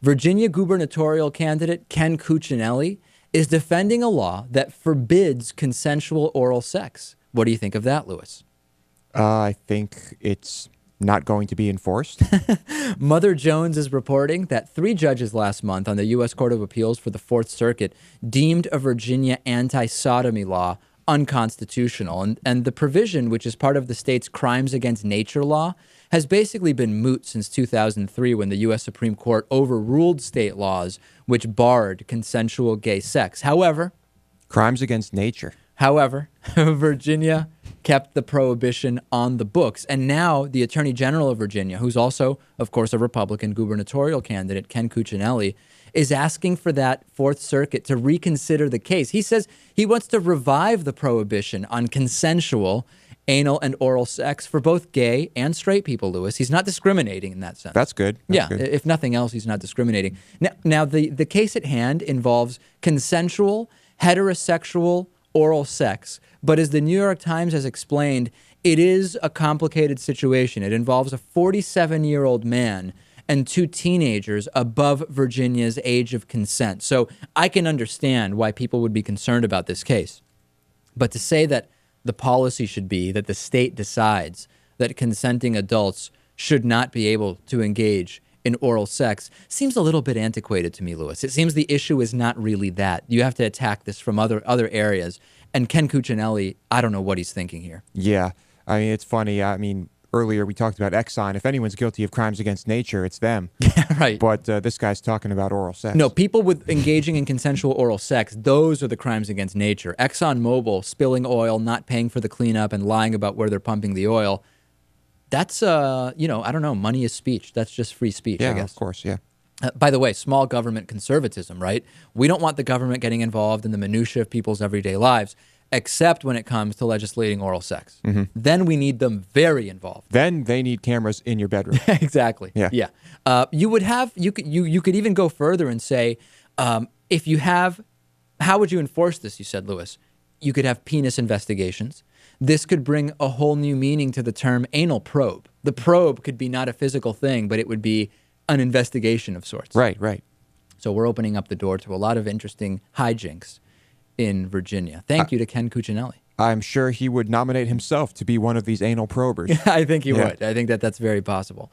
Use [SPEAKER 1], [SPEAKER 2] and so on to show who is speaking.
[SPEAKER 1] Virginia gubernatorial candidate Ken Cuccinelli is defending a law that forbids consensual oral sex. What do you think of that, Lewis?
[SPEAKER 2] I think it's not going to be enforced.
[SPEAKER 1] Mother Jones is reporting that 3 judges last month on the U.S. Court of Appeals for the Fourth Circuit deemed a Virginia anti-sodomy law unconstitutional. And the provision, which is part of the state's crimes against nature law, has basically been moot since 2003 when the U.S. Supreme Court overruled state laws which barred consensual gay sex.
[SPEAKER 2] Crimes against nature.
[SPEAKER 1] However, Virginia kept the prohibition on the books. And now the Attorney General of Virginia, who's also, of course, a Republican gubernatorial candidate, Ken Cuccinelli, is asking for that Fourth Circuit to reconsider the case. He says he wants to revive the prohibition on consensual anal and oral sex for both gay and straight people, Lewis. He's not discriminating in that sense.
[SPEAKER 2] That's good. That's good.
[SPEAKER 1] If nothing else, he's not discriminating. Now the case at hand involves consensual, heterosexual oral sex. But as the New York Times has explained, it is a complicated situation. It involves a 47-year-old man and 2 teenagers above Virginia's age of consent. So I can understand why people would be concerned about this case. But to say that the policy should be that the state decides that consenting adults should not be able to engage in oral sex seems a little bit antiquated to me, Lewis. It seems the issue is not really that. You have to attack this from other areas. And Ken Cuccinelli, I don't know what he's thinking here.
[SPEAKER 2] Yeah. I mean, it's funny. I mean, earlier we talked about Exxon. If anyone's guilty of crimes against nature, it's them.
[SPEAKER 1] Yeah, right.
[SPEAKER 2] But this guy's talking about oral sex.
[SPEAKER 1] No, people with engaging in consensual oral sex, those are the crimes against nature. ExxonMobil spilling oil, not paying for the cleanup, and lying about where they're pumping the oil. That's, I don't know, money is speech. That's just free speech,
[SPEAKER 2] Yeah,
[SPEAKER 1] I guess.
[SPEAKER 2] of course, yeah.
[SPEAKER 1] By the way, small government conservatism, right? We don't want the government getting involved in the minutia of people's everyday lives, except when it comes to legislating oral sex. Mm-hmm. Then we need them very involved.
[SPEAKER 2] Then they need cameras in your bedroom.
[SPEAKER 1] Exactly.
[SPEAKER 2] Yeah.
[SPEAKER 1] You could even go further and say, if you have, how would you enforce this? You said, Lewis, you could have penis investigations. This could bring a whole new meaning to the term anal probe. The probe could be not a physical thing, but it would be an investigation of sorts.
[SPEAKER 2] Right.
[SPEAKER 1] So we're opening up the door to a lot of interesting hijinks in Virginia. Thank you to Ken Cuccinelli.
[SPEAKER 2] I'm sure he would nominate himself to be one of these anal probers.
[SPEAKER 1] I think he would. I think that's very possible.